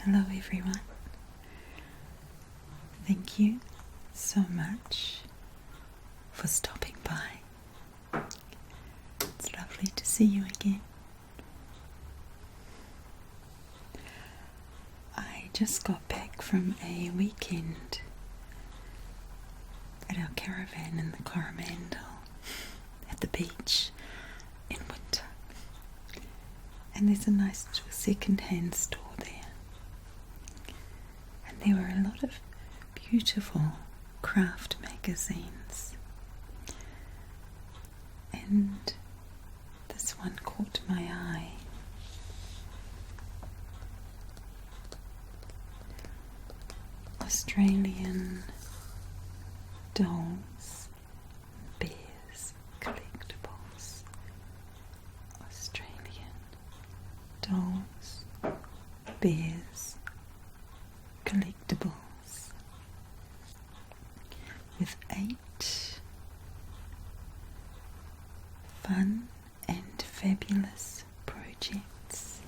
Hello everyone. Thank you so much for stopping by. It's lovely to see you again. I just got back from a weekend at our caravan in the Coromandel at the beach in winter. And there's a nice little second-hand store there. And there were a lot of beautiful craft magazines. And this one caught my eye. Australian dolls, bears, collectibles. Australian dolls, bears, collectibles, with 8 fun and fabulous projects.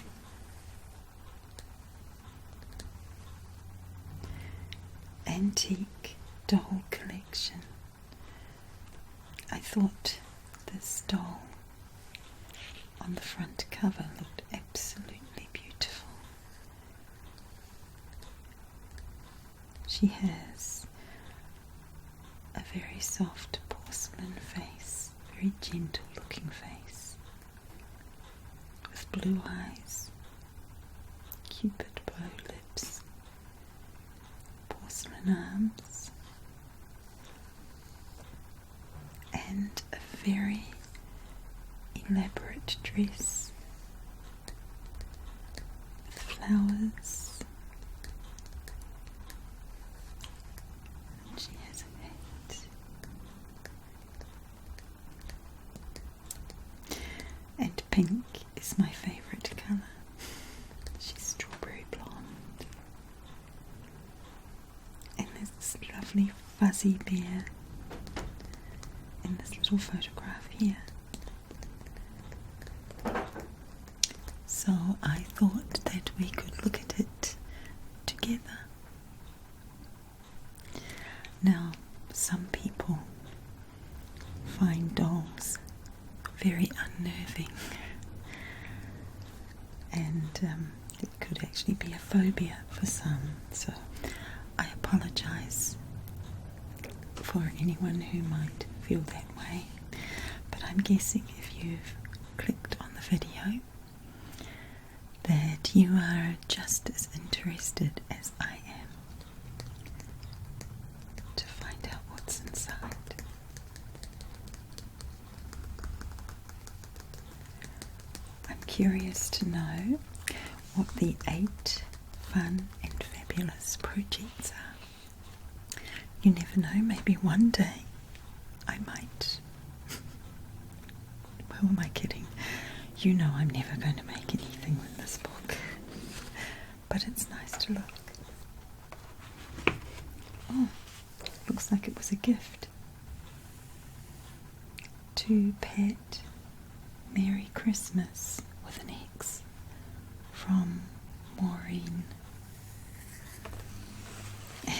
Antique doll collection. I thought this doll on the front cover looked absolutely beautiful. She has a very soft porcelain face, very gentle looking face, with blue eyes, cupid bow lips, porcelain arms, and a very elaborate dress with flowers. And she has a hat. And pink is my favourite colour. She's strawberry blonde. And there's this lovely fuzzy bear in this little photograph here. So I thought that we could look at it together. Now, some people find dolls very unnerving, and it could actually be a phobia for some, so I apologise for anyone who might feel that way, but I'm guessing if you've clicked on the video that you are just as interested as I am to find out what's inside. I'm curious to know what the 8 fun and fabulous projects are. You never know, maybe one day I might. Who am I kidding? You know I'm never going to make anything with this book. But it's nice to look. Oh, looks like it was a gift. To Pat, Merry Christmas with an X from Maureen.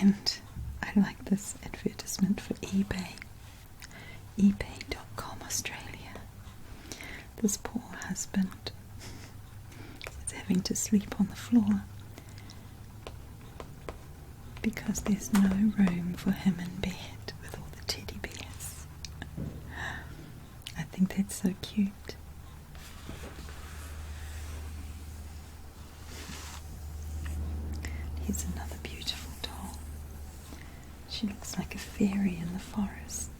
And I like this advertisement for eBay. eBay.com Australia. This poor husband is having to sleep on the floor because there's no room for him in bed with all the teddy bears. I think that's so cute. Here's another beautiful doll. She looks like a fairy in the forest.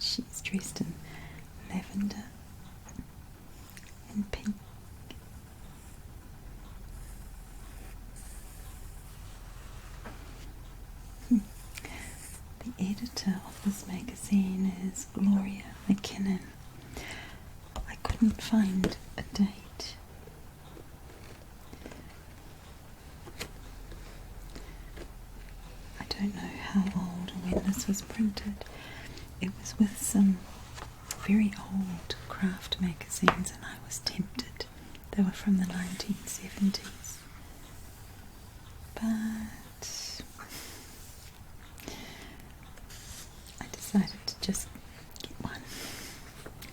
She's dressed in lavender and pink. The editor of this magazine is Gloria McKinnon. I couldn't find a date. I don't know how old or when this was printed. It was with some very old craft magazines, and I was tempted. They were from the 1970s. But I decided to just get one,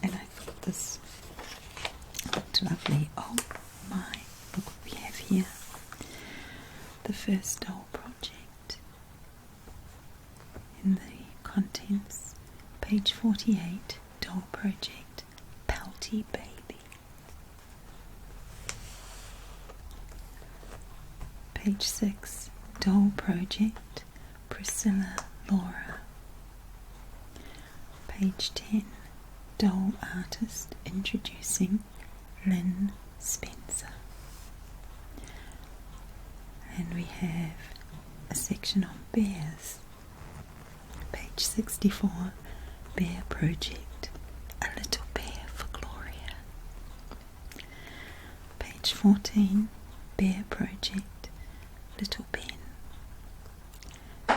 and I thought this looked lovely. Oh my, look what we have here. The first doll project. In the contents, page 48, doll project, Pouty Baby. Page 6, doll project, Priscilla Laura. Page 10, doll artist introducing Lynn Spencer. And we have a section on bears. Page 64, Bear Project, A Little Bear for Gloria. Page 14, Bear Project, Little Ben.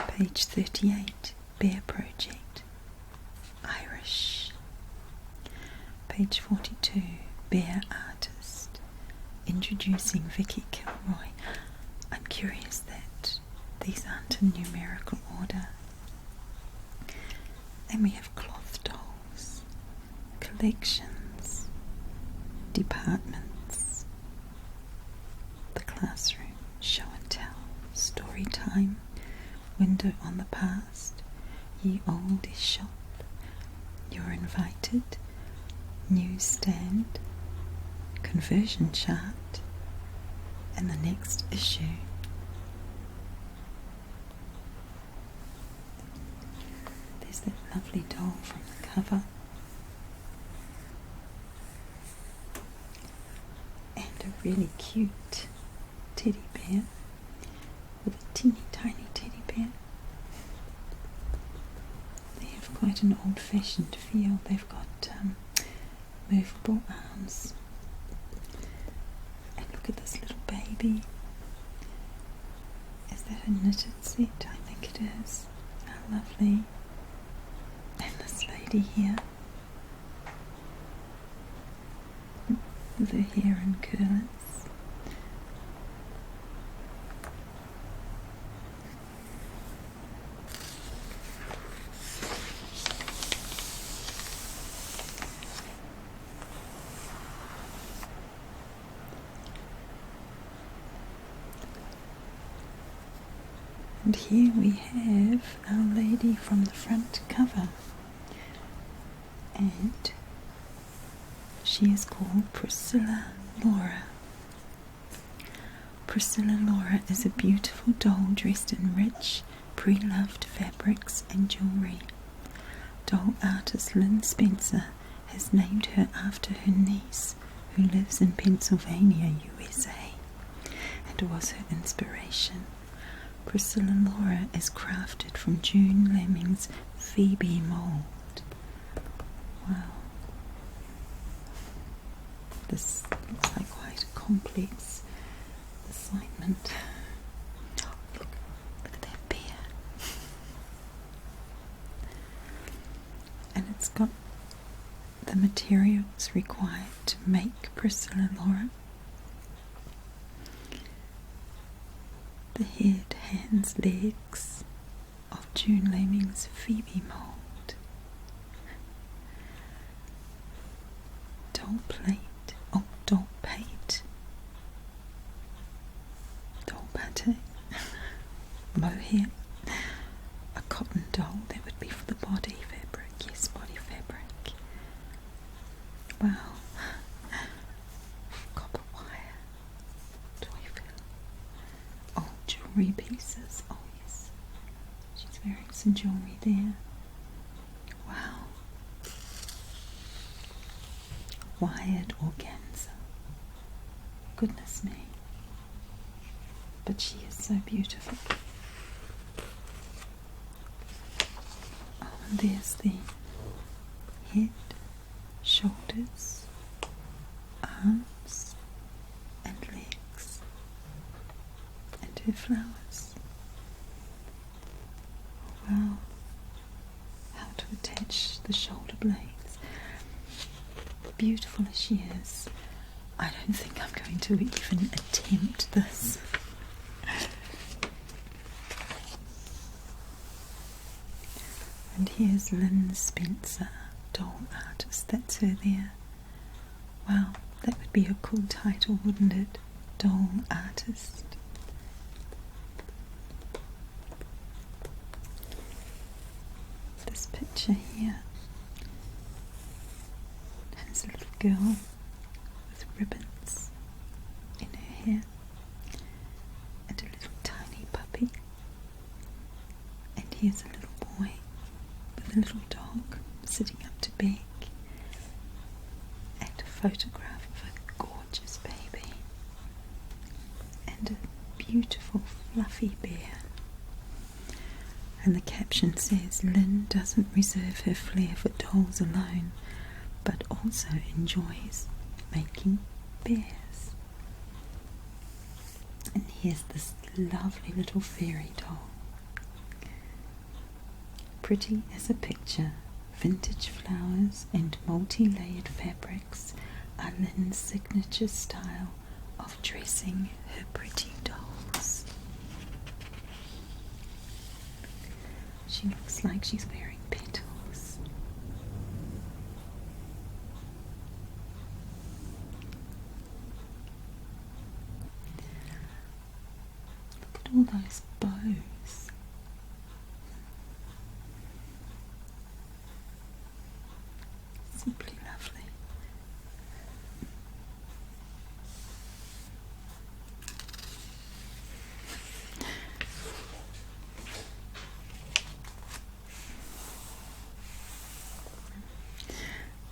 Page 38, Bear Project, Irish. Page 42, Bear Artist, introducing Vicky Kilroy. I'm curious that these aren't in numerical order. And we have cloth dolls, collections, departments, the classroom, show and tell, story time, window on the past, ye olde shop, you're invited, newsstand, conversion chart, and the next issue. There's that lovely doll from the cover, and a really cute teddy bear with a teeny tiny teddy bear. They have quite an old-fashioned feel. They've got movable arms. And look at this little baby. Is that a knitted set? I think it is. How lovely. And this lady here with her hair in curlers. And here we have Our Lady from the front cover, and she is called Priscilla Laura. Priscilla Laura is a beautiful doll dressed in rich, pre-loved fabrics and jewellery. Doll artist Lynn Spencer has named her after her niece, who lives in Pennsylvania, USA, and was her inspiration. Priscilla Laura is crafted from June Lemming's Phoebe mould. Wow. This looks like quite a complex assignment. Oh, look at that bear. And it's got the materials required to make Priscilla Laura. The head, hands, legs of June Lemming's Phoebe mould. Doll plate, doll pate, doll pate, mohair, a cotton doll, that would be for the body fabric, yes, body fabric. Wow. Copper wire, toy fill, jewellery pieces, oh yes, she's wearing some jewellery there. Wow. Wired organza. Goodness me. But she is so beautiful. Oh, and there's the head, shoulders, arms, and legs, and her flowers. Wow. How to attach the shoulder blades. beautiful as she is, I don't think I'm going to even attempt this. And here's Lynn Spencer, doll artist. That's her there. Wow, that would be a cool title, wouldn't it? Doll artist. This picture here has a little girl with ribbons in her hair and a little tiny puppy. And here's a little boy with a little dog sitting up to beg, and a photograph of a gorgeous baby and a beautiful fluffy bear. And the caption says, Lynn doesn't reserve her flair for dolls alone, but also enjoys making bears. And here's this lovely little fairy doll. Pretty as a picture, vintage flowers and multi-layered fabrics are Lynn's signature style of dressing her pretty dolls. She looks like she's wearing petals. Look at all those bows. Simply lovely.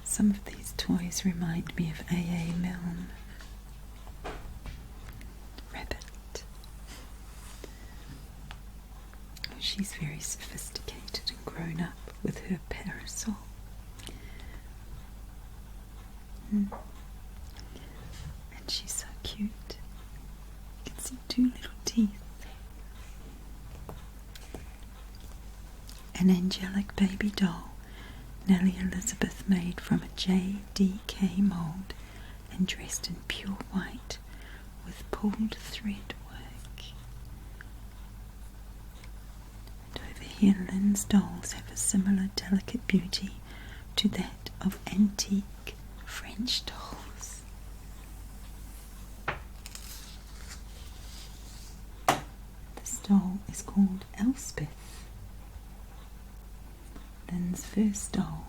Some of these toys remind me of A.A. Milne. Rabbit. Oh, she's very sophisticated and grown up with her parasol. And she's so cute. You can see two little teeth. An angelic baby doll Nellie Elizabeth made from a JDK mould and dressed in pure white with pulled thread work. And over here Lynn's dolls have a similar delicate beauty to that of antique French dolls. This doll is called Elspeth, Lynn's first doll,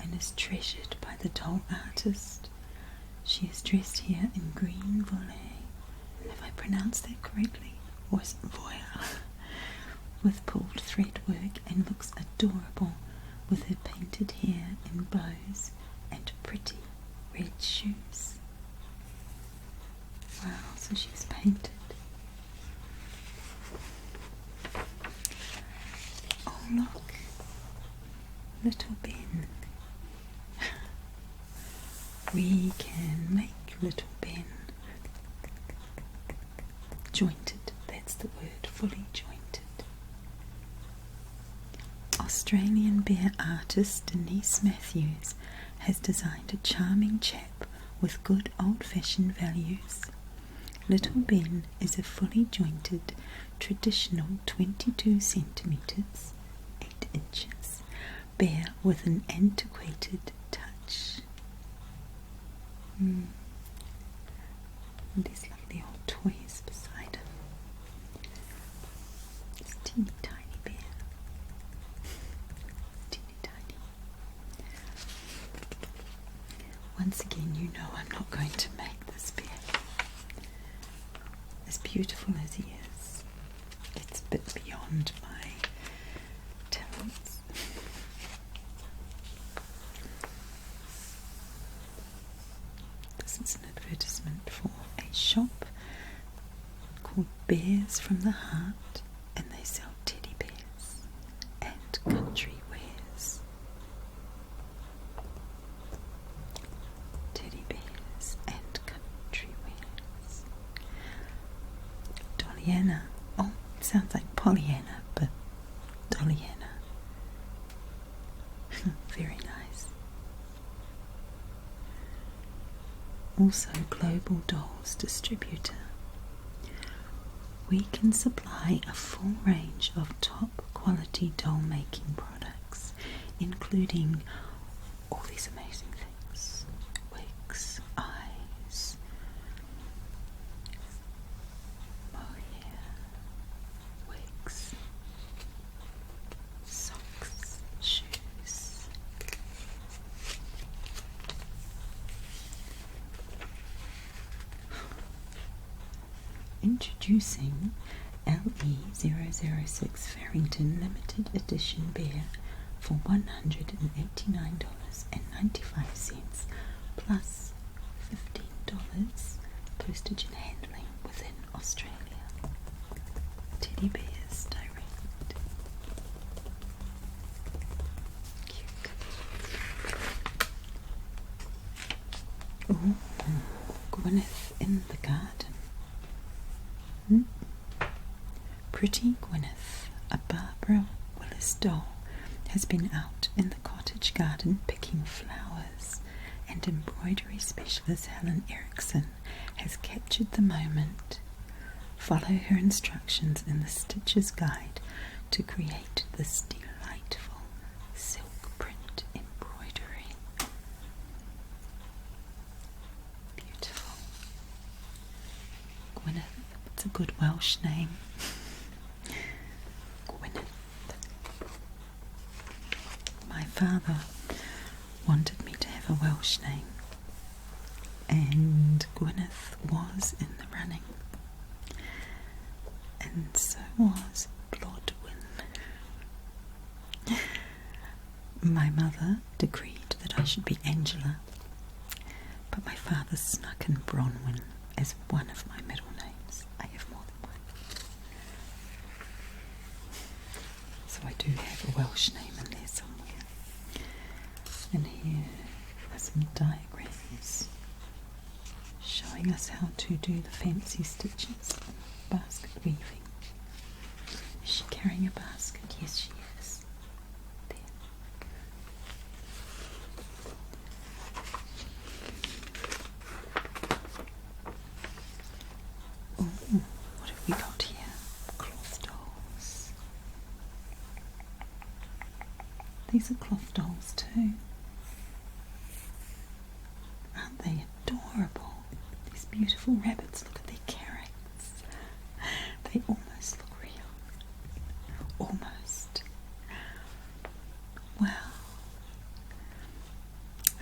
and is treasured by the doll artist. She is dressed here in green voile. Have I pronounced that correctly? Or is it voile? With pulled thread work, and looks adorable with her painted hair in bows and pretty red shoes. Wow, so she's painted. Oh look, little Ben. We can make little Ben jointed. That's the word, fully jointed. Australian bear artist Denise Matthews has designed a charming chap with good old-fashioned values. Little Ben is a fully jointed, traditional 22 centimetres, 8 inches, bear with an antiquated touch. And these lovely old toys beside him. This teeny tiny bear. Teeny tiny. Once again, you know I'm not going to make this bear. As beautiful as he is, it's a bit beyond my talents. This is an advertisement for a shop called Bears from the Heart, and they sell teddy bears and country wares. Teddy bears and country wares. Dollyana. Oh, it sounds like Pollyanna, but Dollyana. Very nice. also Global Dolls distributor. We can supply a full range of top quality doll making products, including all these amazing things: wigs, eyes, mohair, wigs, socks, shoes. Introducing LE006 Farrington Limited Edition beer for $189.95 plus $15 postage and handling within Australia. Teddy bears direct. Cute. Ooh, Gwyneth in the garden. Pretty Gwyneth, a Barbara Willis doll, has been out in the cottage garden picking flowers, and embroidery specialist Helen Erickson has captured the moment. Follow her instructions in the Stitcher's Guide to create this delightful silk print embroidery. Beautiful. Gwyneth, it's a good Welsh name. My father wanted me to have a Welsh name, and Gwyneth was in the running, and so was Blodwyn. My mother decreed that I should be Angela, but my father snuck in Bronwyn as one of my middle names. I have more than one. So I do have a Welsh name in there somewhere. And here are some diagrams showing us how to do the fancy stitches and basket weaving. Is she carrying a basket? Yes, she is. There. Oh, what have we got here? Cloth dolls. These are cloth dolls too. Aren't they adorable? These beautiful rabbits, look at their carrots. They almost look real. Almost. Wow.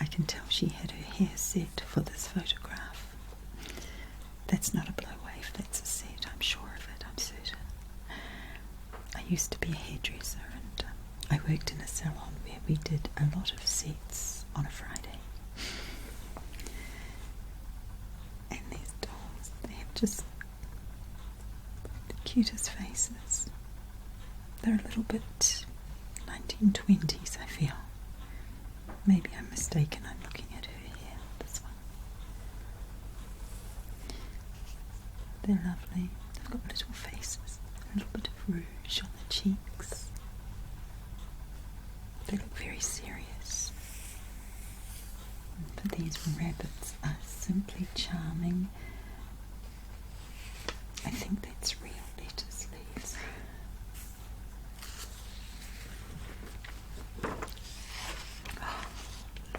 I can tell she had her hair set for this photograph. That's not a blow wave, that's a set, I'm sure of it, I'm certain. I used to be a hairdresser, and I worked in a salon where we did a lot of sets on a Friday. Just the cutest faces. They're a little bit 1920s, I feel. Maybe I'm mistaken, I'm looking at her hair, this one. They're lovely. They've got little faces, a little bit of rouge on the cheeks. They look very serious. But these rabbits are simply charming. I think that's real lettuce leaves. Oh,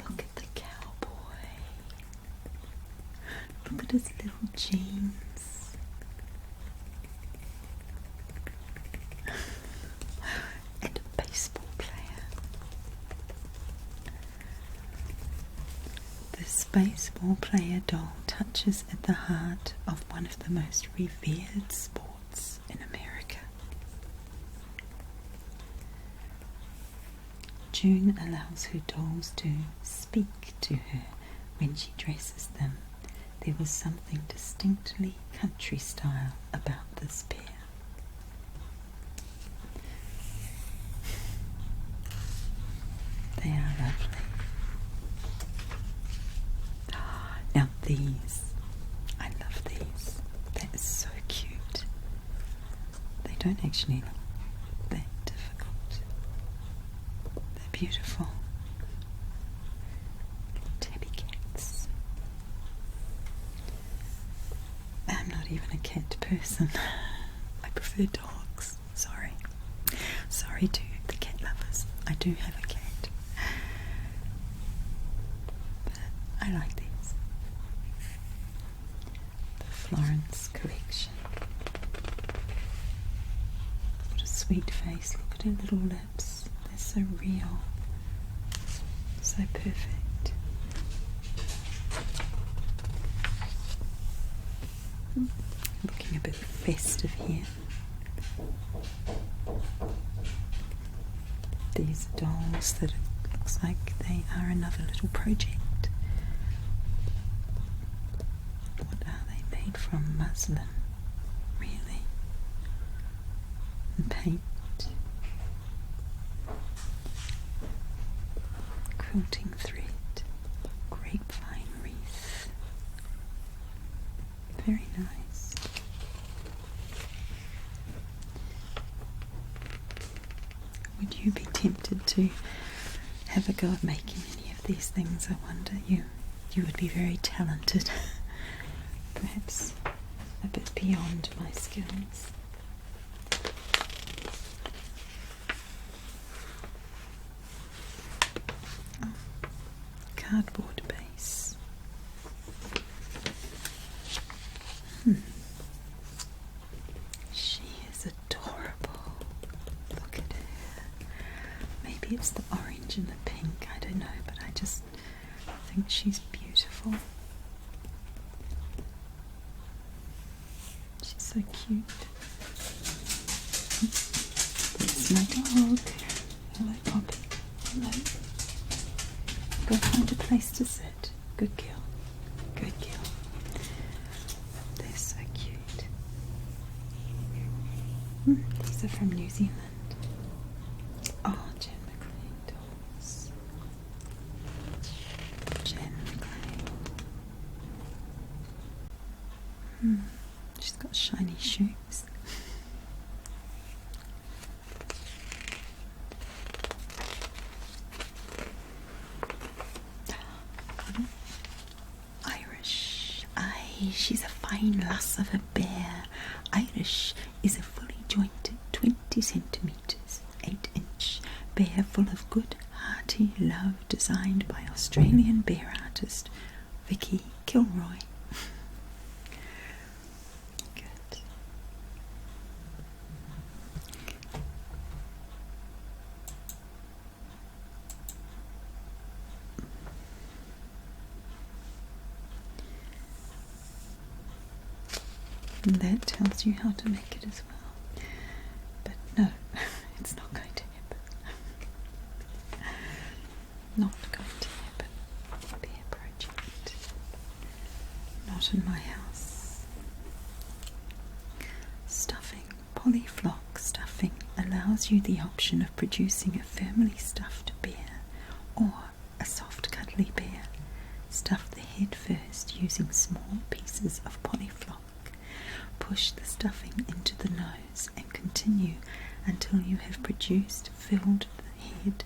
look at the cowboy. Look at his little jeans. And a baseball player. This baseball player doll touches at the heart of one of the most revered sports in America. June allows her dolls to speak to her when she dresses them. There was something distinctly country style about this pair. They are lovely. Now these, I love these. That is so cute. They don't actually look that difficult. They're beautiful. Little tabby cats. cat person. I prefer dogs. Sorry to the cat lovers. I do have a cat. But I like these. The Florence collection. What a sweet face. Look at her little lips. They're so real. So perfect. Looking a bit festive here. These dolls that it looks like they are another little project. What are they made from? Muslin, really? And paint. Quilting thread. Grapevine wreath. Very nice. Would you be tempted to have a go at making any of these things? I wonder. You would be very talented. Perhaps a bit beyond my skills. Oh, cardboard base. She is adorable. Look at her. Maybe it's the orange and the pink, I don't know, but I just think she's beautiful. She's so cute. There's my dog. Hello, Poppy. Hello. Go find a place to sit. Good girl. Good girl. They're so cute. These are from New Zealand. Oh, Jan McLean dolls. Jan McLean. She's got shiny shoes. Irish. Aye, she's a fine lass of a bear. Irish is a fully jointed 20 centimetres, 8-inch bear full of good, hearty love, designed by Australian bear artist Vicky Kilroy. Good. And that tells you how to make it as well. But no, it's not going to happen. Not going to happen. Bear project. Not in my house. Stuffing. Polyflock stuffing allows you the option of producing a firmly stuffed bear or a soft cuddly bear. Stuff the head first using small pieces of polyflock. Push the stuffing into the nose and continue until you have filled the head.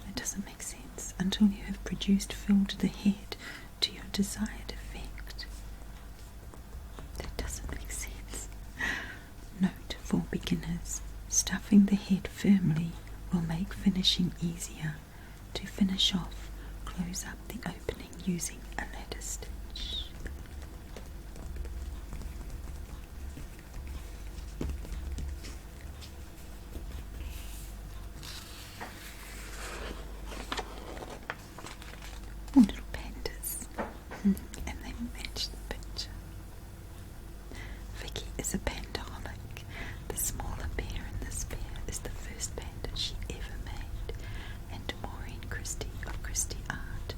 It doesn't make sense. Until you have filled the head to your desired effect. That doesn't make sense. Note for beginners, stuffing the head firmly will make finishing easier. To finish off, close up the opening using a ladder stitch. Oh, little pandas. And they match the picture. Vicky is a pandaholic. The smaller bear in this bear is the first panda she ever made, and Maureen Christie of Christie Art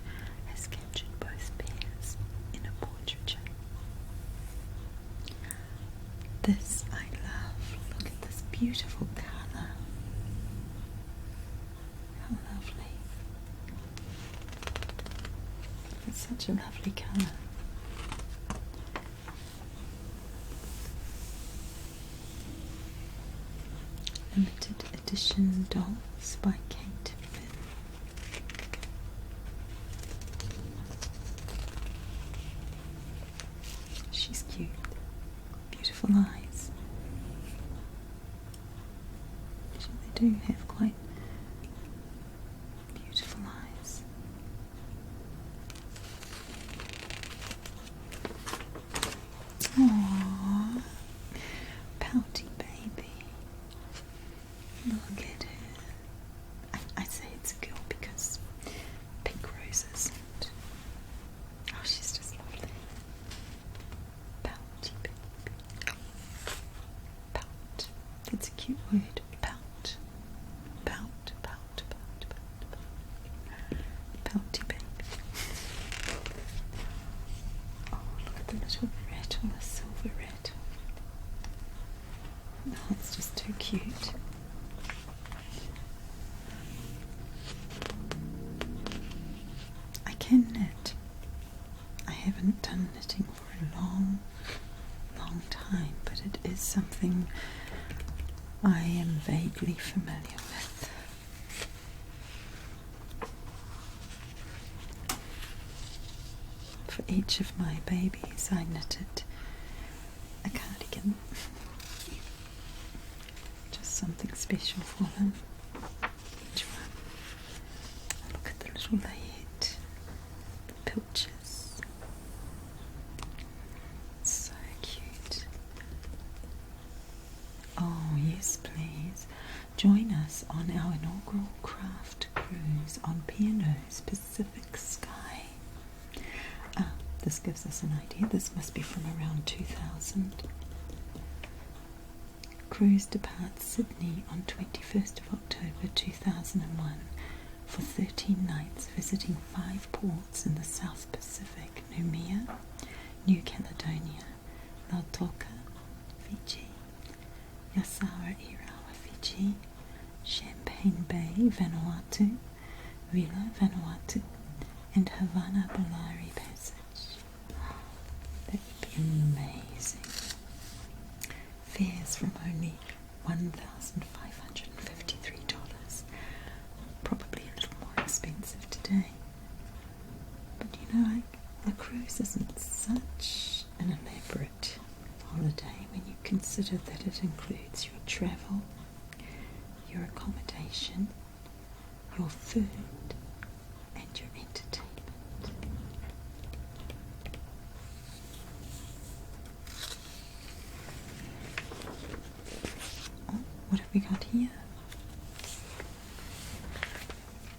has captured both bears in a portraiture. This I love. Look at this beautiful colour. How lovely. It's such a lovely colour. Limited edition dolls by Kate Finn. She's cute. do have quite beautiful eyes. Aww, pouty baby. Look at her. I say it's a girl because pink roses. Oh, she's just lovely. Pouty baby. Pout. It's a cute word. Pout. Pout, pout, pout, pout, pout. Pouty baby. Oh, look at the little rattle, a silver rattle. Oh, it's just too cute. I can knit. I haven't done knitting for a long time, but it is something I am vaguely familiar with. For each of my babies I knitted a cardigan. Just something special for them. Each one. Look at the little layette, the pilchers. So cute. Oh yes, please. Join us on our inaugural craft cruise on P&O's Pacific Sky. This gives us an idea. This must be from around 2000. Cruise departs Sydney on 21st of October 2001 for 13 nights, visiting 5 ports in the South Pacific: Noumea, New Caledonia, Lautoka, Fiji, Yasawa Irawa, Fiji, Champagne Bay, Vanuatu, Vila, Vanuatu, and Havana Bellari Passage. That would be amazing. Fares from only $1,553. Probably a little more expensive today. But you know, a cruise isn't such an elaborate holiday when you consider that it includes your travel, your accommodation, your food, and your entertainment. What have we got here?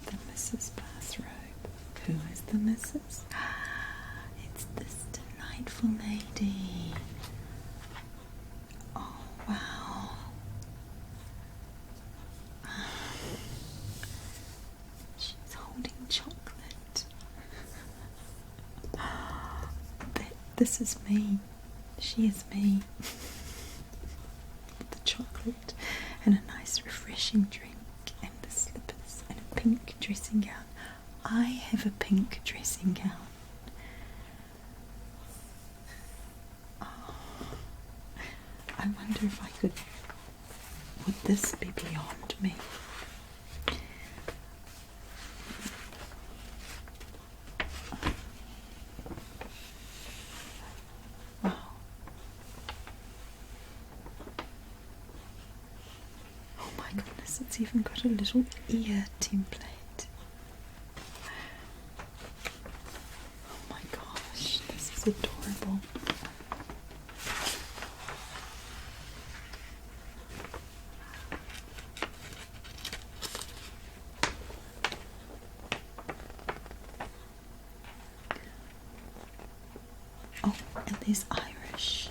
The Mrs. Bathrobe. Who is the Mrs.? It's this delightful lady. Oh, wow. She's holding chocolate. This is me. She is me. The chocolate and a nice refreshing drink and the slippers and a pink dressing gown. I have a pink dressing gown. Oh, I wonder if I could, would this be beyond me? It's even got a little ear template. Oh my gosh, this is adorable. Oh, and there's Irish.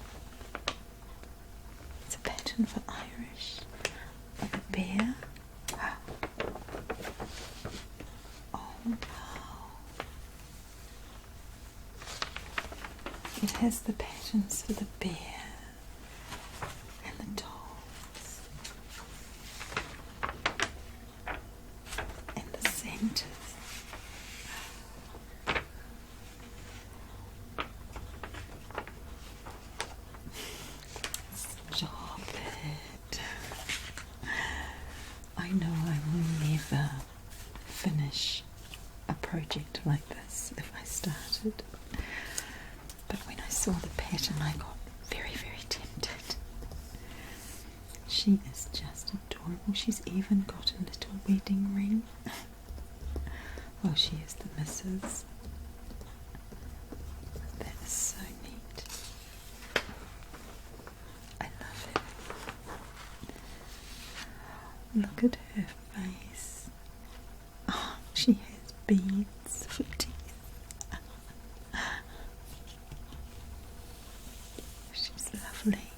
It's a pattern for Irish. Like a bear. Oh wow. It has the patterns for the bear and the dogs and the centers. Stop it. I know I will never finish a project like this if I started, but when I saw the pattern I got very, very tempted. She is just adorable. adorable. She's even got a little wedding ring. Well, she is the missus. That is so neat. I love it. Look at her face. Oh, she has beads for teeth. She's lovely.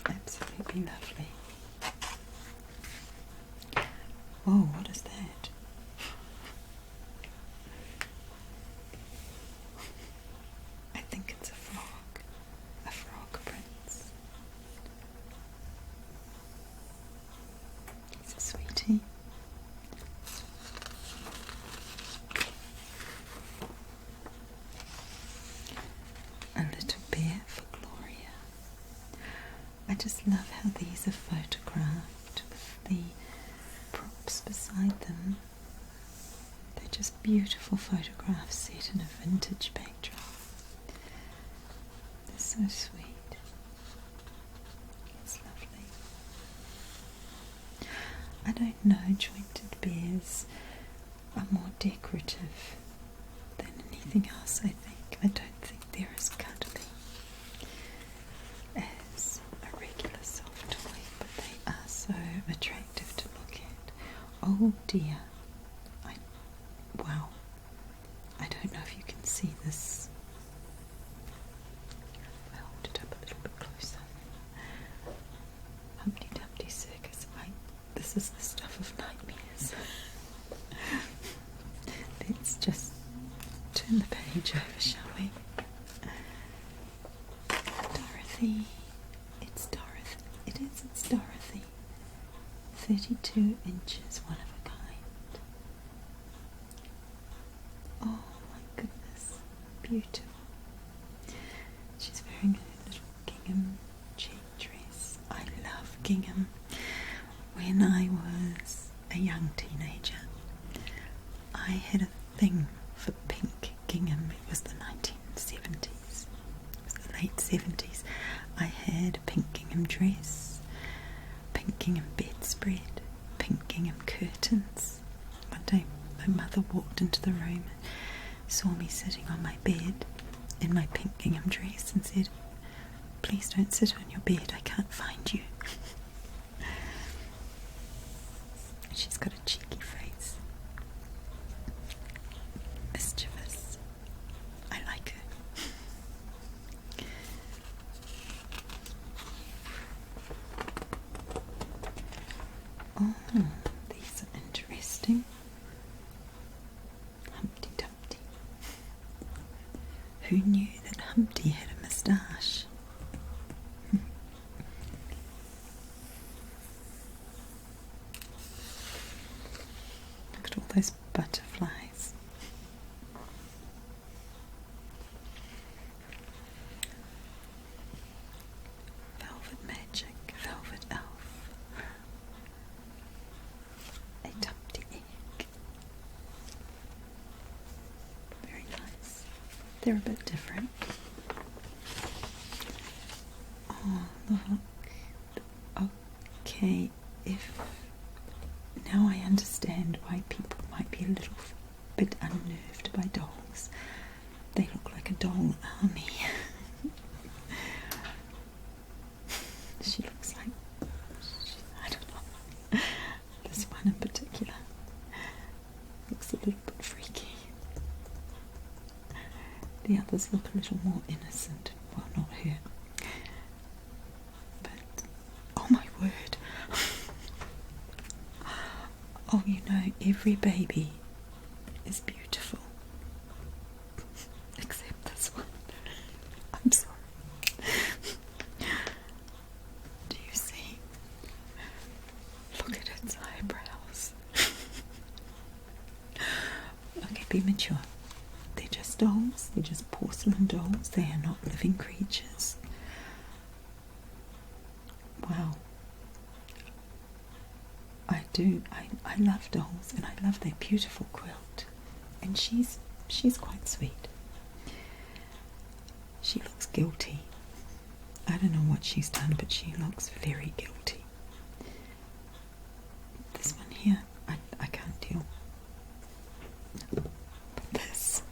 Absolutely lovely. Whoa, what is that? I think it's a frog prince. He's a sweetie. A little bear for Gloria. I just love how these are photographed with the props beside them. They're just beautiful photographs set in a vintage backdrop. They're so sweet. It's lovely. I don't know, jointed bears are more decorative than anything else, I think. I don't think they're as cuddly as a regular soft toy, but they are so attractive to look at. Oh dear. Wow. I don't know if you can see this. I'll hold it up a little bit closer. Humpty Dumpty Circus. This is the stuff of nightmares. Let's just turn the page over, shall we? Dorothy. It's Dorothy. It's Dorothy. 32 inches, one of a kind. Oh my goodness. Beautiful. She's wearing a little gingham check dress. I love gingham. When I was a young teenager, I had a thing for pink gingham. It was the 1970s. It was the late 70s. I had a pink gingham dress, pink gingham bedspread, pink gingham curtains. One day my mother walked into the room, saw me sitting on my bed in my pink gingham dress and said, "Please don't sit on your bed, I can't find you." She's got a cheeky face. Mischievous. I like her. Oh, these are interesting. Humpty Dumpty. Who knew that Humpty had a moustache? Look at all those butterflies. Velvet magic, velvet elf. A Dumpty egg. Very nice. They're a bit different. Oh, look. Okay, now I understand why people might be a little bit unnerved by dolls. They look like a doll army. She looks like, I don't know, this one in particular looks a little bit freaky. The others look a little more innocent. Well, not her. But, oh my word. Oh, you know, every baby is beautiful. Except this one. I'm sorry. Do you see? Look at its eyebrows. Okay, be mature. They're just dolls. They're just porcelain dolls. They are not living creatures. Wow. I love dolls, and I love their beautiful quilt. And she's quite sweet. She looks guilty. I don't know what she's done, but she looks very guilty. This one here, I can't deal. But this,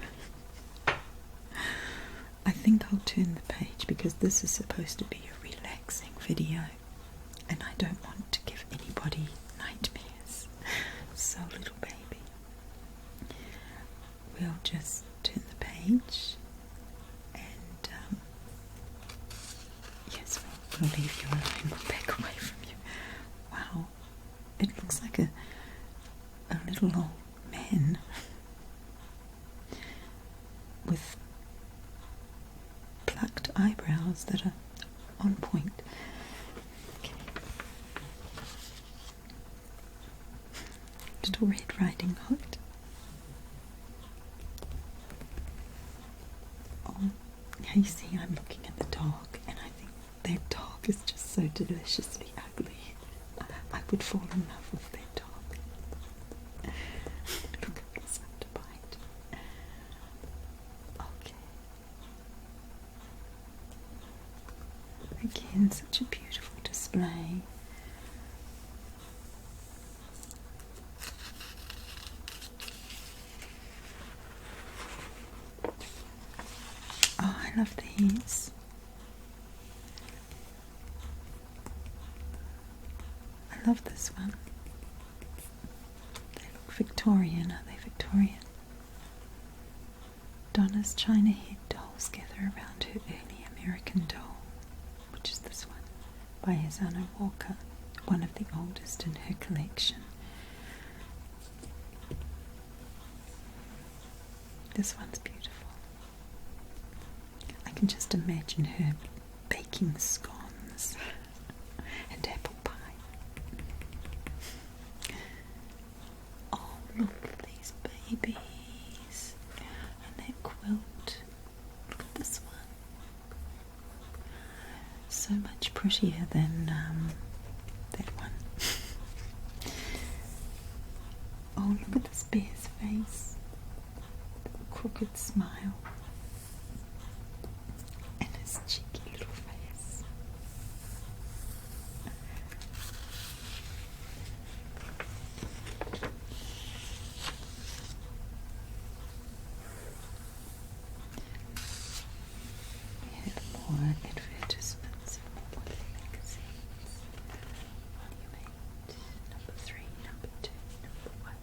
I think I'll turn the page because this is supposed to be a relaxing video and I don't want to give anybody nightmares. So little baby, we'll just turn the page and yes, we'll leave you alone. We'll back away from you. Wow, it looks like a little old man with plucked eyebrows that are on point. Okay. Little Red Riding Hood. Oh, you see, I'm looking at the dog, and I think that dog is just so deliciously ugly. I would fall in love with that dog. Look at this underbite. Okay. Again, such a beautiful display. Oh, I love these. I love this one. They look Victorian. Are they Victorian? Donna's China head dolls gather around her early American doll, which is this one, by Susanna Walker, one of the oldest in her collection. This one's beautiful. I can just imagine her baking scones and apple pie. Oh, look at these babies and that quilt. Look at this one. So much prettier than that one. Oh, look at this bear's face. The crooked smile. And his cheeky little face. We have more advertisements for more magazines. Monument, number 3, number 2, number 1.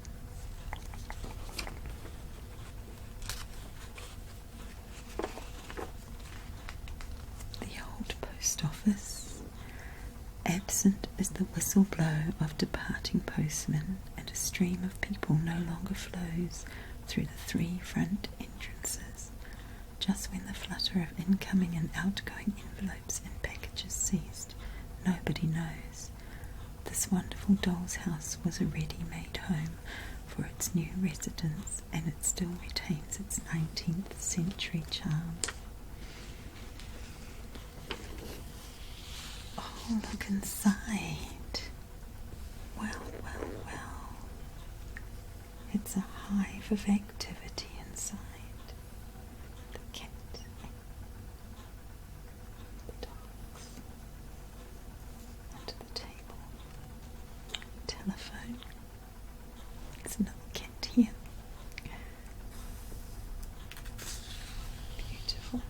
The old post office. Absent is the whistle blow of departing postmen, and a stream of people no longer flows through the 3 front entrances. Just when the flutter of incoming and outgoing envelopes and packages ceased, nobody knows. This wonderful doll's house was a ready-made home for its new residents, and it still retains its 19th century charm. Oh, look inside. Well, well, well. It's a hive of activity inside. The cat, the dogs, under the table, telephone. There's another cat here. Beautiful.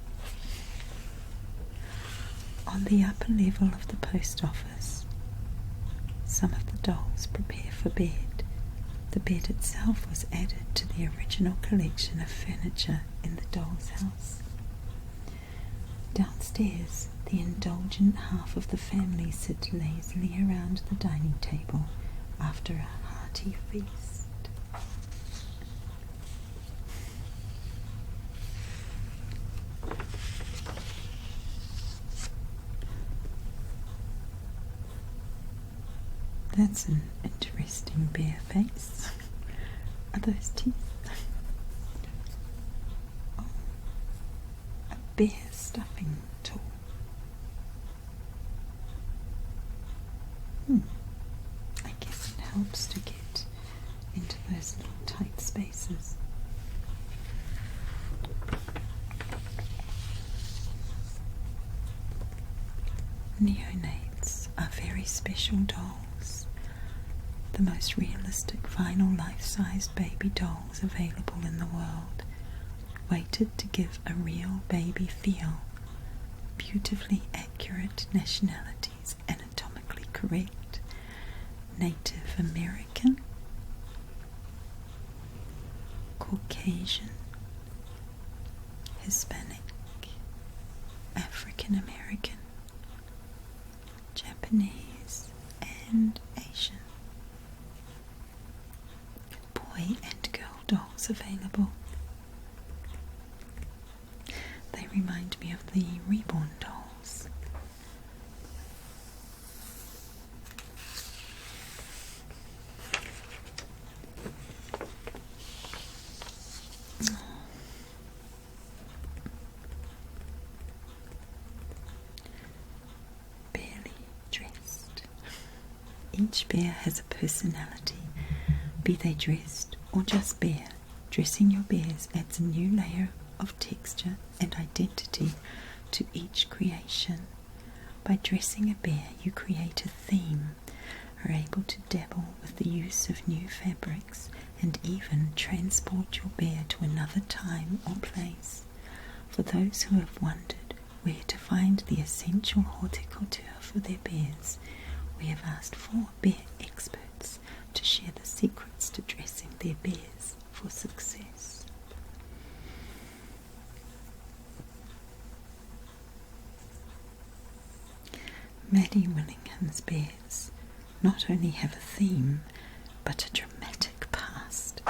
On the upper level of the post office, some of the dolls prepare for bed. The bed itself was added to the original collection of furniture in the doll's house. Downstairs, the indulgent half of the family sit lazily around the dining table after a hearty feast. That's an interesting bear face. Are those teeth? Oh, a bear stuffing tool. I guess it helps to get into those little tight spaces. Neonates are very special dolls, the most realistic vinyl life-size baby dolls available in the world, weighted to give a real baby feel, beautifully accurate nationalities, anatomically correct, Native American, Caucasian, Hispanic, African American, Japanese, and Asian. Boy and girl dolls available. They remind me of the Reborn dolls. Barely dressed. Each bear has a personality, be they dressed or just bare. Dressing your bears adds a new layer of texture and identity to each creation. By dressing a bear, you create a theme, are able to dabble with the use of new fabrics, and even transport your bear to another time or place. For those who have wondered where to find the essential haute couture for their bears, we have asked 4 bear experts to share the secrets to dressing their bears for success. Maddie Willingham's bears not only have a theme, but a dramatic past.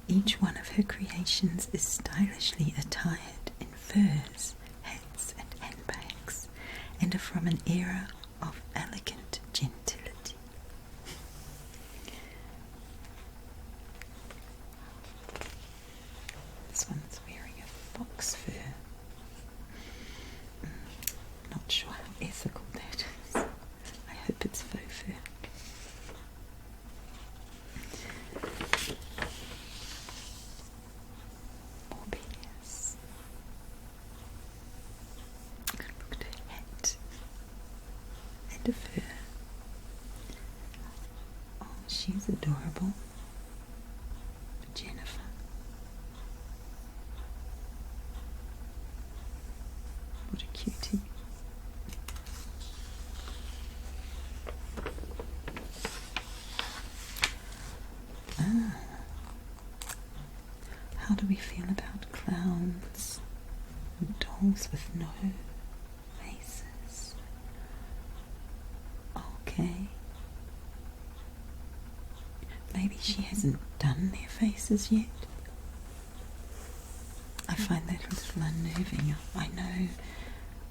Each one of her creations is stylishly attired in furs, hats, and handbags, and are from an era of elegant gentility. This one's wearing a fox fur. Not sure how ethical that is. I hope it's faux fur. More bears. Look at her hat and a fur. Oh, she's adorable. Jennifer. What a cutie. How do we feel about clowns and dolls with no faces? Okay. Maybe she hasn't done their faces yet. I find that a little unnerving. I know,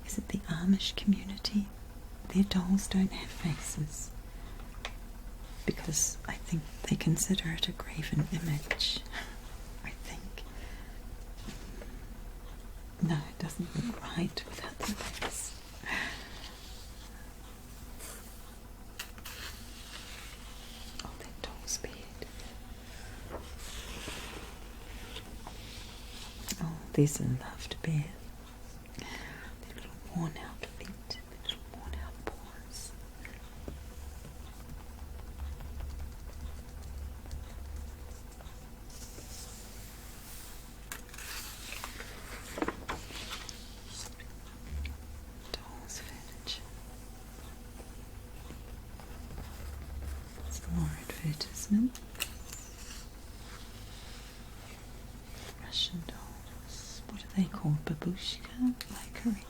is it the Amish community? Their dolls don't have faces, because I think they consider it a graven image. I think. No, it doesn't look right without the face. Oh, that doll's beard. Oh, there's a loved bear. Their little worn out feet, their little worn out paws. Dolls furniture. Some more advertisements. Russian dolls. What are they called? Babushka? Am I correct?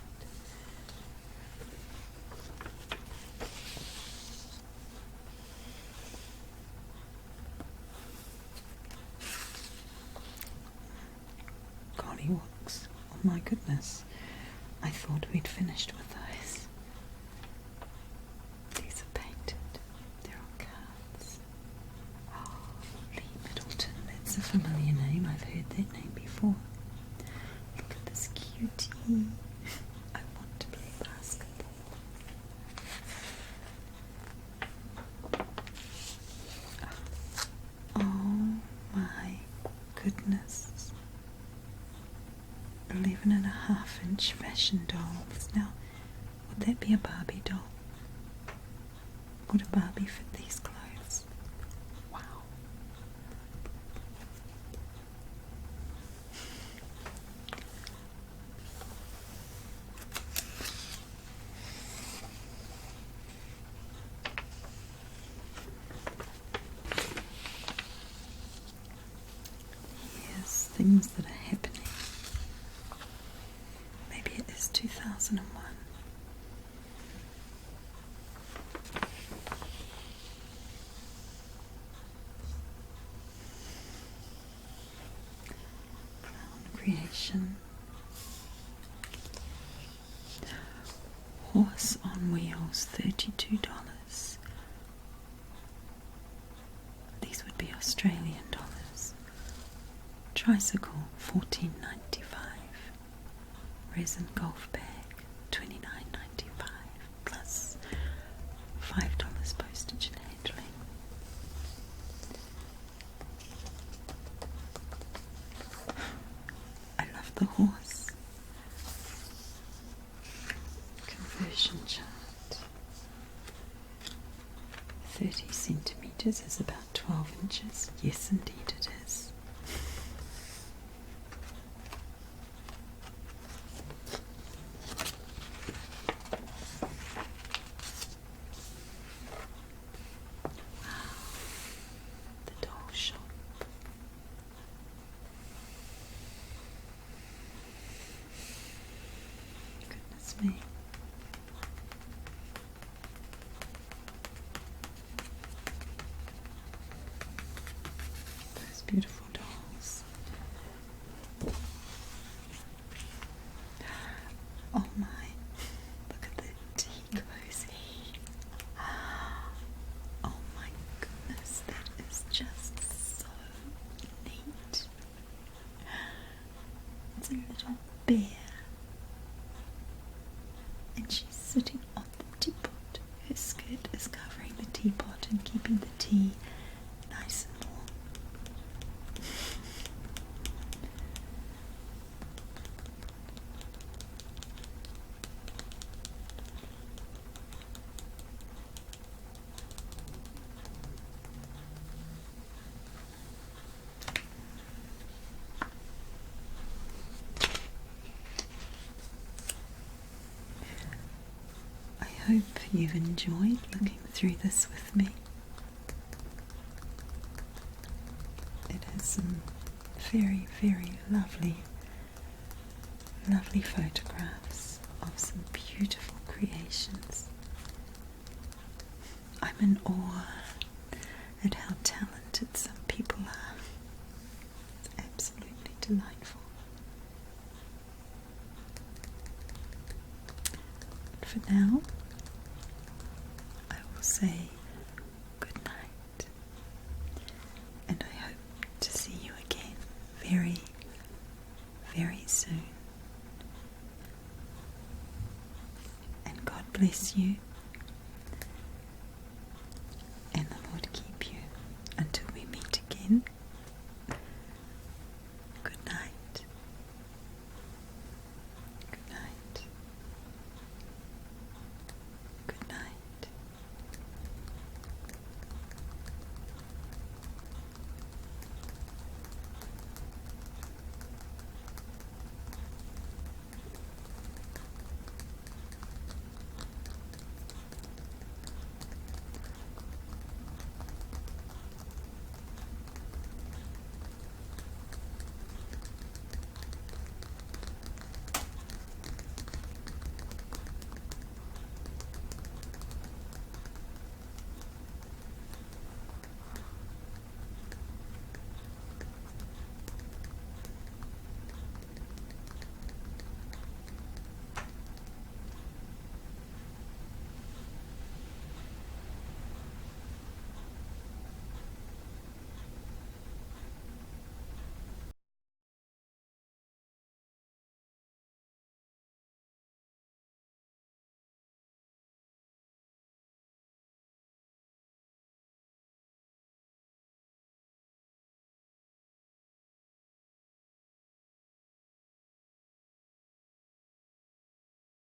Gollywooks. Oh my goodness. I thought we'd finished with those. These are painted. They're on cards. Oh, Lee Middleton. That's a familiar name. I've heard that name before. Look at this cutie. I want to play basketball. Oh my goodness. 11.5-inch fashion dolls. Now, Would that be a Barbie doll? Would a Barbie fit these clothes? Wow. Here's things that are happening. Maybe it is 2001. Creation. Horse on wheels, $32. These would be Australian dollars. Tricycle, $14.95. Resin golf bag, $29.95 plus $5 postage and handling. I love the horse. Conversion chart. 30 centimeters is about 12 inches. Yes, indeed it is. Wow. The doll shop. Goodness me. Those beautiful dolls. Oh my, look at the tea cozy. Oh my goodness, that is just so neat. It's a little bear. And she's sitting on the teapot. Her skirt is covering the teapot and keeping the tea nice and warm. I hope you've enjoyed looking through this with me. It has some very, very lovely photographs of some beautiful creations. I'm in awe at how talented some people are. It's absolutely delightful. But for now, I will say good night, and I hope to see you again very, very soon. And God bless you